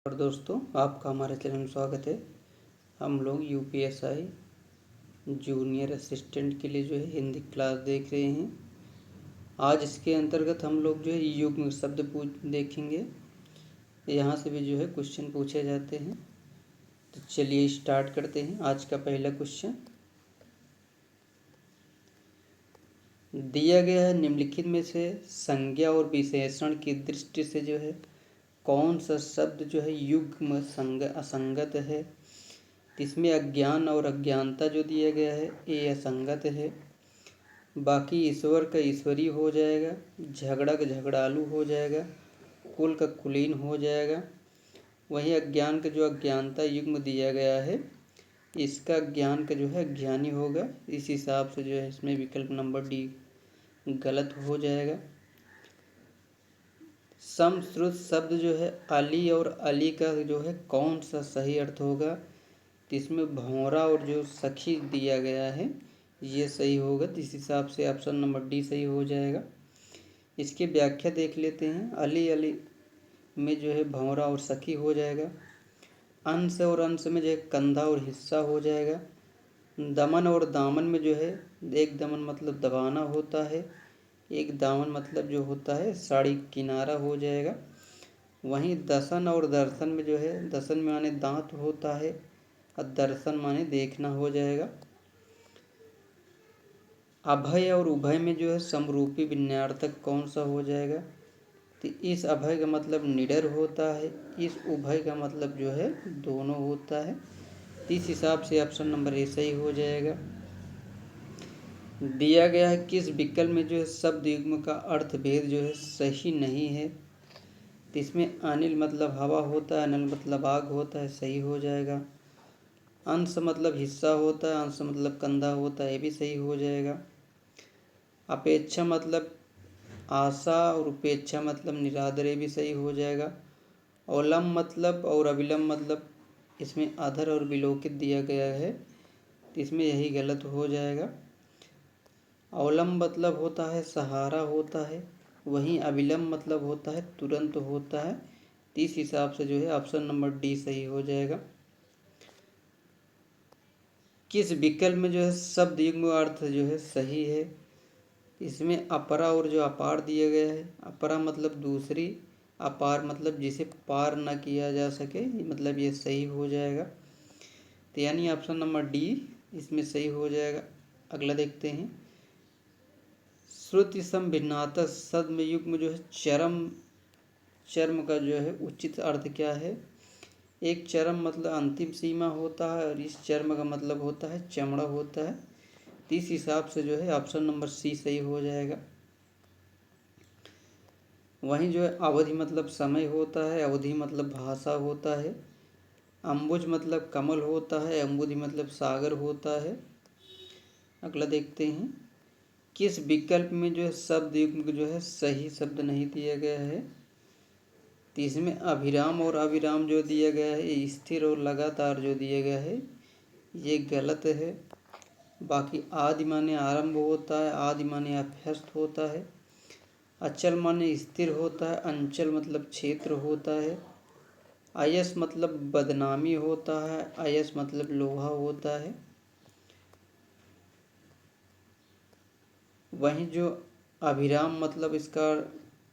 और दोस्तों, आपका हमारे चैनल में स्वागत है। हम लोग यूपीएसआई जूनियर असिस्टेंट के लिए जो है हिंदी क्लास देख रहे हैं। आज इसके अंतर्गत हम लोग जो है युग्म शब्द देखेंगे। यहाँ से भी जो है क्वेश्चन पूछे जाते हैं। तो चलिए स्टार्ट करते हैं। आज का पहला क्वेश्चन दिया गया है, निम्नलिखित में से संज्ञा और विशेषण की दृष्टि से जो है कौन सा शब्द जो है युग्म असंगत है। इसमें अज्ञान और अज्ञानता जो दिया गया है ये असंगत है। बाकी ईश्वर का ईश्वरी हो जाएगा, झगड़ा का झगड़ालू हो जाएगा, कुल का कुलीन हो जाएगा। वहीं अज्ञान का जो अज्ञानता युग्म दिया गया है इसका ज्ञान का जो है अज्ञानी होगा। इस हिसाब से जो है इसमें विकल्प नंबर डी गलत हो जाएगा। समश्रुत शब्द जो है अली और अली का जो है कौन सा सही अर्थ होगा। तो इसमें भौरा और जो सखी दिया गया है ये सही होगा। इस हिसाब से ऑप्शन नंबर डी सही हो जाएगा। इसकी व्याख्या देख लेते हैं। अली अली में जो है भौरा और सखी हो जाएगा। अंश और अंश में जो है कंधा और हिस्सा हो जाएगा। दमन और दामन में जो है एक दमन मतलब दबाना होता है, एक दामन मतलब जो होता है साड़ी किनारा हो जाएगा। वहीं दसन और दर्शन में जो है दसन माने दांत होता है और दर्शन माने देखना हो जाएगा। अभय और उभय में जो है समरूपी विन्यार्थक कौन सा हो जाएगा। तो इस अभय का मतलब निडर होता है, इस उभय का मतलब जो है दोनों होता है। इस हिसाब से ऑप्शन नंबर ए सही हो जाएगा। दिया गया है किस विकल्प में जो है शब्द युग्म का अर्थ भेद जो है सही नहीं है। तो इसमें अनिल मतलब हवा होता है, अनिल मतलब आग होता है, सही हो जाएगा। अंश मतलब हिस्सा होता है, अंश मतलब कंधा होता है, ये भी सही हो जाएगा। अपेक्षा मतलब आशा और उपेक्षा मतलब निरादर, ये भी सही हो जाएगा। अवलंब मतलब और अविलंब मतलब इसमें अधर और विलोकित दिया गया है, तो इसमें यही गलत हो जाएगा। अवलंब मतलब होता है सहारा होता है, वहीं अविलंब मतलब होता है तुरंत होता है। इस हिसाब से जो है ऑप्शन नंबर डी सही हो जाएगा। किस विकल्प में जो है शब्द युग्म अर्थ जो है सही है। इसमें अपरा और जो अपार दिया गया है, अपरा मतलब दूसरी, अपार मतलब जिसे पार न किया जा सके, मतलब ये सही हो जाएगा। तो यानी ऑप्शन नंबर डी इसमें सही हो जाएगा। अगला देखते हैं। श्रुति सम भिन्नातः शब्द में युग्म जो है चर्म का जो है उचित अर्थ क्या है। एक चरम मतलब अंतिम सीमा होता है और इस चर्म का मतलब होता है चमड़ा होता है। इस हिसाब से जो है ऑप्शन नंबर सी सही हो जाएगा। वहीं जो है अवधि मतलब समय होता है, अवधि मतलब भाषा होता है। अम्बुज मतलब कमल होता है, अम्बुधि मतलब सागर होता है। अगला देखते हैं। किस विकल्प में जो है शब्द युग्म जो है सही शब्द नहीं दिया गया है। तो इसमें अभिराम और अविराम जो दिया गया है, स्थिर और लगातार जो दिया गया है ये गलत है। बाकी आदि माने आरंभ होता है, आदि माने अभ्यस्त होता है। अचल माने स्थिर होता है, अंचल मतलब क्षेत्र होता है। अयस मतलब बदनामी होता है, अयस मतलब लोहा होता है। वहीं जो अभिराम मतलब इसका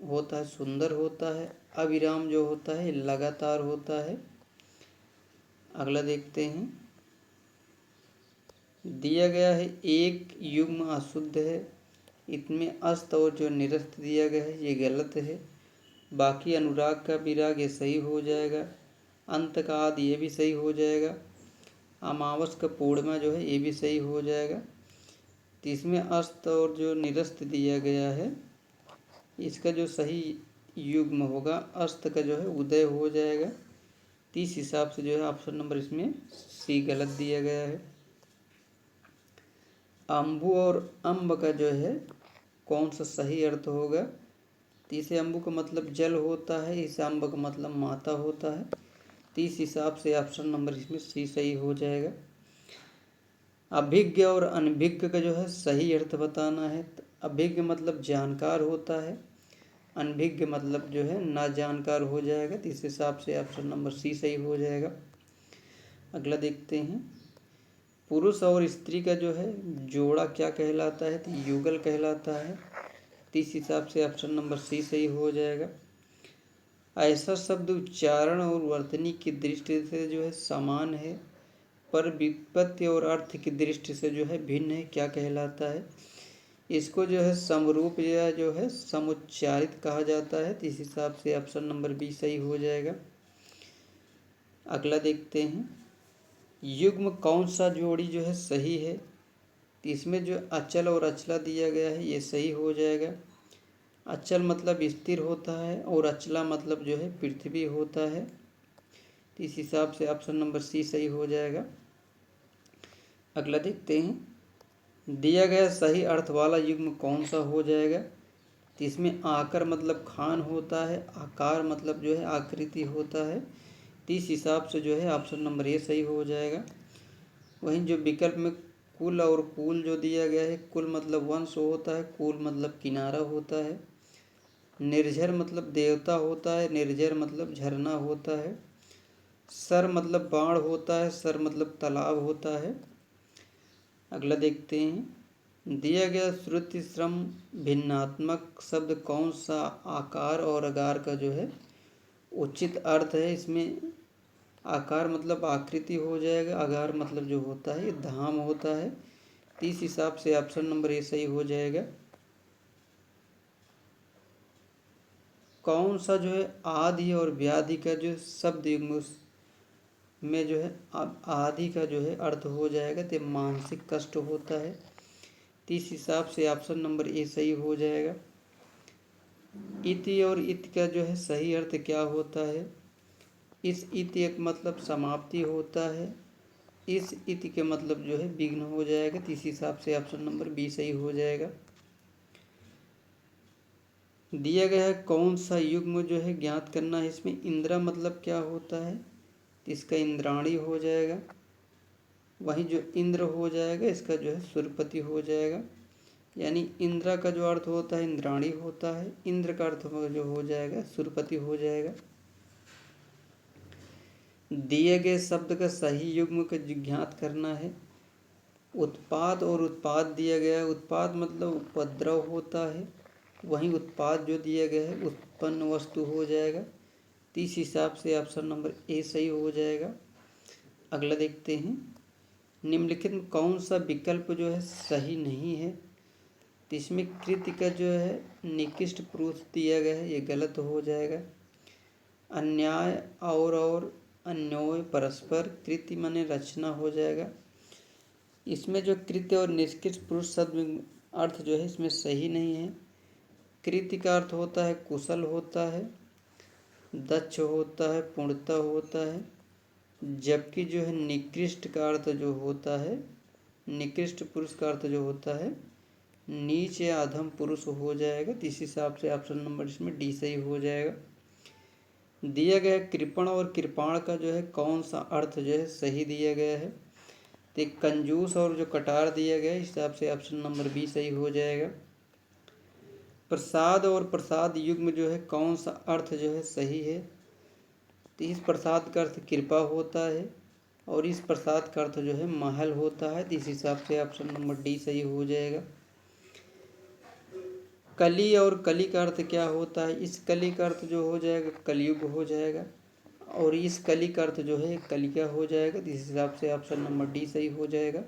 होता है सुंदर होता है, अविराम जो होता है लगातार होता है। अगला देखते हैं। दिया गया है एक युग्म अशुद्ध है, इसमें अस्त और जो निरस्त दिया गया है ये गलत है। बाकी अनुराग का विराग ये सही हो जाएगा। अंत का आदि ये भी सही हो जाएगा। अमावस का पूर्णिमा जो है ये भी सही हो जाएगा। तो इसमें अस्त और जो निरस्त दिया गया है इसका जो सही युग्म होगा अस्त का जो है उदय हो जाएगा। इस हिसाब से जो है ऑप्शन नंबर इसमें सी गलत दिया गया है। अम्बु और अम्ब का जो है कौन सा सही अर्थ होगा। तो इसे अम्बु का मतलब जल होता है, इसे अम्ब का मतलब माता होता है। तो इस हिसाब से ऑप्शन नंबर इसमें सी सही हो जाएगा। अभिज्ञ और अनभिज्ञ का जो है सही अर्थ बताना है। तो अभिज्ञ मतलब जानकार होता है, अनभिज्ञ मतलब जो है ना जानकार हो जाएगा, तो इस हिसाब से ऑप्शन नंबर सी सही हो जाएगा। अगला देखते हैं, पुरुष और स्त्री का जो है जोड़ा क्या कहलाता है, तो युगल कहलाता है, तो इस हिसाब से ऑप्शन नंबर सी सही हो जाएगा। ऐसा शब्द उच्चारण और वर्तनी की दृष्टि से जो है समान है पर व्युत्पत्ति और अर्थ की दृष्टि से जो है भिन्न है, क्या कहलाता है। इसको जो है समरूप या जो है समुच्चारित कहा जाता है, तो इस हिसाब से ऑप्शन नंबर बी सही हो जाएगा। अगला देखते हैं, युग्म कौन सा जोड़ी जो है सही है, तो इसमें जो अचल और अचला दिया गया है ये सही हो जाएगा। अचल मतलब स्थिर होता है और अचला मतलब जो है पृथ्वी होता है, तो इस हिसाब से ऑप्शन नंबर सी सही हो जाएगा। अगला देखते हैं, दिया गया सही अर्थ वाला युग्म कौन सा हो जाएगा, तो इसमें आकर मतलब खान होता है, आकार मतलब जो है आकृति होता है, तो इस हिसाब से जो है ऑप्शन नंबर ए सही हो जाएगा। वहीं जो विकल्प में कुल और कूल जो दिया गया है, कुल मतलब वंश होता है, कूल मतलब किनारा होता है, निर्झर मतलब देवता होता है, निर्झर मतलब झरना होता है, सर मतलब बाण होता है, सर मतलब तालाब होता है। अगला देखते हैं, दिया गया श्रुति श्रम भिन्नात्मक शब्द कौन सा आकार और अगार का जो है उचित अर्थ है। इसमें आकार मतलब आकृति हो जाएगा, अगार मतलब जो होता है ये धाम होता है, तो इस हिसाब से ऑप्शन नंबर ए सही हो जाएगा। कौन सा जो है आदि और व्याधि का जो शब्द युग्म में जो है आदि का जो है अर्थ हो जाएगा, तो मानसिक कष्ट होता है, तो इस हिसाब से ऑप्शन नंबर ए सही हो जाएगा। इति और इत का जो है सही अर्थ क्या होता है, इस इति एक मतलब समाप्ति होता है, इस इति के मतलब जो है विघ्न हो जाएगा, तो इस हिसाब से ऑप्शन नंबर बी सही हो जाएगा। दिया गया है कौन सा युग्म जो है ज्ञात करना है, इसमें इंद्रा मतलब क्या होता है, तो इसका इंद्राणी हो जाएगा। वहीं जो इंद्र हो जाएगा इसका जो है सुरपति हो जाएगा, यानी इंद्रा का जो अर्थ होता है इंद्राणी होता है, इंद्र का अर्थ जो हो जाएगा सुरपति हो जाएगा। दिए गए शब्द का सही युग्म का ज्ञात करना है, उत्पाद और उत्पाद दिया गया है, उत्पाद मतलब उपद्रव होता है, वहीं उत्पाद जो दिया गया है उत्पन्न वस्तु हो जाएगा, तो इस हिसाब से ऑप्शन नंबर ए सही हो जाएगा। अगला देखते हैं, निम्नलिखित में कौन सा विकल्प जो है सही नहीं है, तो इसमें कृति का जो है निकृष्ट पुरुष दिया गया है ये गलत हो जाएगा। अन्याय और अन्योय परस्पर कृति माने रचना हो जाएगा। इसमें जो कृत्य और निष्कृष्ट पुरुष शब्द अर्थ जो है इसमें सही नहीं है। कृति का अर्थ होता है कुशल होता है, दक्ष होता है, पूर्णता होता है, जबकि जो है निकृष्ट का अर्थ जो होता है, निकृष्ट पुरुष का अर्थ जो होता है नीच या अधम पुरुष हो जाएगा, तो इस हिसाब से ऑप्शन नंबर इसमें डी सही हो जाएगा। दिया गया कृपण और कृपाण का जो है कौन सा अर्थ जो है सही दिया गया है, तो कंजूस और जो कटार दिया गया है इस हिसाब से ऑप्शन नंबर बी सही हो जाएगा। प्रसाद और प्रसाद युग्म जो है कौन सा अर्थ जो है सही है, तो इस प्रसाद का अर्थ कृपा होता है और इस प्रसाद का अर्थ जो है महल होता है, तो इस हिसाब से ऑप्शन नंबर डी सही हो जाएगा। कली और कली का अर्थ क्या होता है, इस कली का अर्थ जो हो जाएगा कलयुग हो जाएगा और इस कली का अर्थ जो है कलिका हो जाएगा, तो इस हिसाब से ऑप्शन नंबर डी सही हो जाएगा।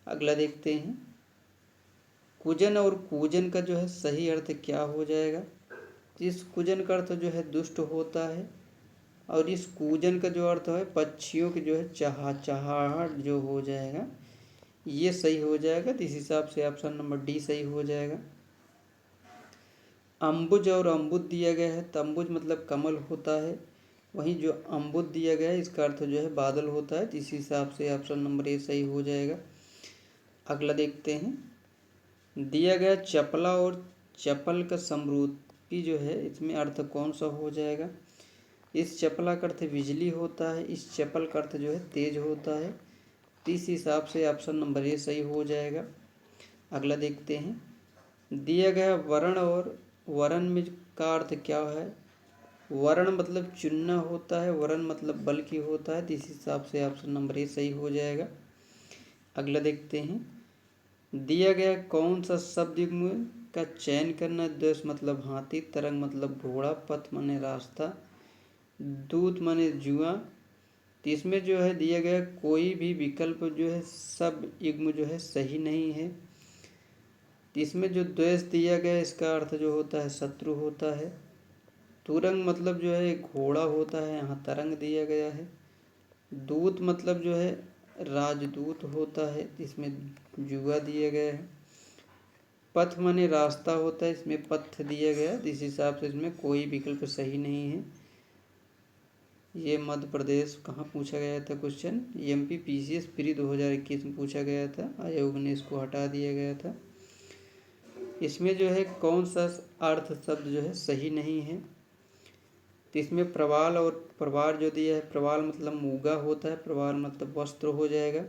अगला देखते हैं, कुजन और कूजन का जो है सही अर्थ क्या हो जाएगा, इस कुजन का अर्थ जो है दुष्ट होता है और इस कूजन का जो अर्थ है पक्षियों की जो है चहचहाहट जो हो जाएगा ये सही हो जाएगा, तो इस हिसाब से ऑप्शन नंबर डी सही हो जाएगा। अम्बुज और अम्बुद दिया गया है, तो अम्बुज मतलब कमल होता है, वहीं जो अम्बुद दिया गया है इसका अर्थ जो है बादल होता है, तो इस हिसाब से ऑप्शन नंबर ए सही हो जाएगा। अगला देखते हैं, दिया गया चपला और चपल का समरूपी जो है इसमें अर्थ कौन सा हो जाएगा, इस चपला का अर्थ बिजली होता है, इस चपल का अर्थ जो है तेज होता है, तो इस हिसाब से ऑप्शन नंबर ए सही हो जाएगा। अगला देखते हैं, दिया गया वर्ण और वरण में का अर्थ क्या है? वरण मतलब चुनना होता है, वरण मतलब बल की होता है। इस हिसाब से ऑप्शन नंबर ए सही हो जाएगा। अगला देखते हैं, दिया गया कौन सा शब्द युग्म का चयन करना? देश मतलब हाथी, तरंग मतलब घोड़ा, पथ माने रास्ता, दूत माने जुआ। तो इसमें जो है दिया गया कोई भी विकल्प जो है सब युग्म जो है सही नहीं है। तो इसमें जो द्वेष दिया गया इसका अर्थ जो होता है शत्रु होता है। तुरंग मतलब जो है घोड़ा होता है, यहाँ तरंग दिया गया है। दूत मतलब जो है राजदूत होता है, इसमें जुआ दिया गया है। पथ माने रास्ता होता है, इसमें पथ दिया गया है। इस हिसाब से इसमें कोई विकल्प सही नहीं है। ये मध्य प्रदेश कहाँ पूछा गया था क्वेश्चन? MPPCS प्री 2021 में पूछा गया था, आयोग ने इसको हटा दिया गया था। इसमें जो है कौन सा अर्थ शब्द जो है सही नहीं है? तो इसमें प्रवाल और प्रवार जो दिया है, प्रवाल मतलब मूगा होता है, प्रवार मतलब वस्त्र हो जाएगा।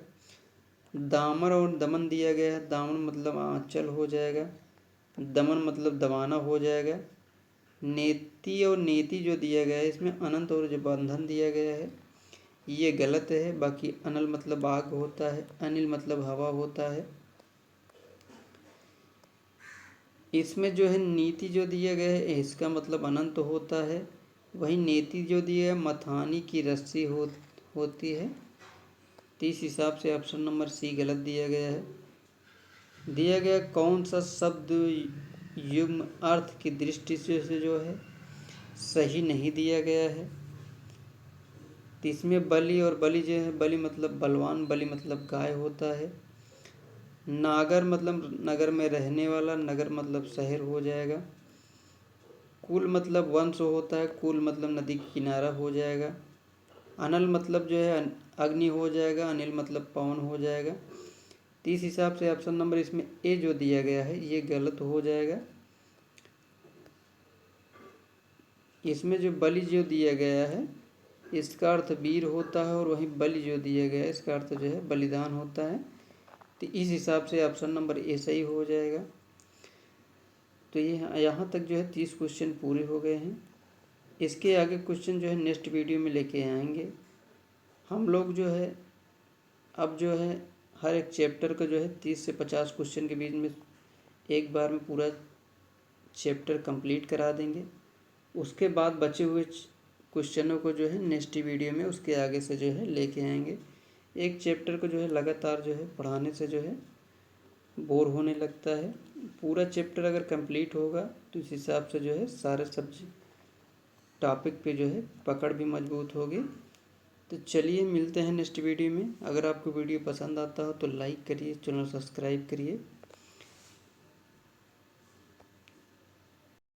दामन और दमन दिया गया है, दामन मतलब आंचल हो जाएगा, दमन मतलब दबाना हो जाएगा। नेति और नेति जो दिया गया है इसमें अनंत और जो बंधन दिया गया है ये गलत है। बाकी अनल मतलब आग होता है, अनिल मतलब हवा होता है। इसमें जो है नीति जो दिया गया है इसका मतलब अनंत होता है। वही नेति जो दिया है मथानी की रस्सी होती है। तो इस हिसाब से ऑप्शन नंबर सी गलत दिया गया है। दिया गया कौन सा शब्द युग्म अर्थ की दृष्टि से जो है सही नहीं दिया गया है? तो इसमें बलि और बलि जो है, बलि मतलब बलवान, बलि मतलब गाय होता है। नागर मतलब नगर में रहने वाला, नगर मतलब शहर हो जाएगा। कुल मतलब वंश होता है, कुल मतलब नदी किनारा हो जाएगा। अनल मतलब जो है अग्नि हो जाएगा, अनिल मतलब पवन हो जाएगा। तो इस हिसाब से ऑप्शन नंबर इसमें ए जो दिया गया है ये गलत हो जाएगा। इसमें जो बलि जो दिया गया है इसका अर्थ वीर होता है, और वहीं बलि जो दिया गया है इसका अर्थ जो है बलिदान होता है। तो इस हिसाब से ऑप्शन नंबर ए सही हो जाएगा। तो ये यहाँ तक जो है 30 क्वेश्चन पूरे हो गए हैं। इसके आगे क्वेश्चन जो है नेक्स्ट वीडियो में लेके आएंगे हम लोग। जो है अब जो है हर एक चैप्टर का जो है 30 से 50 क्वेश्चन के बीच में एक बार में पूरा चैप्टर कंप्लीट करा देंगे। उसके बाद बचे हुए क्वेश्चनों को जो है नेक्स्ट वीडियो में उसके आगे से जो है लेके आएंगे। एक चैप्टर को जो है लगातार जो है पढ़ाने से जो है बोर होने लगता है। पूरा चैप्टर अगर कंप्लीट होगा तो इस हिसाब से जो है सारे सब्जेक्ट टॉपिक पे जो है पकड़ भी मजबूत होगी। तो चलिए मिलते हैं नेक्स्ट वीडियो में। अगर आपको वीडियो पसंद आता हो तो लाइक करिए, चैनल सब्सक्राइब करिए।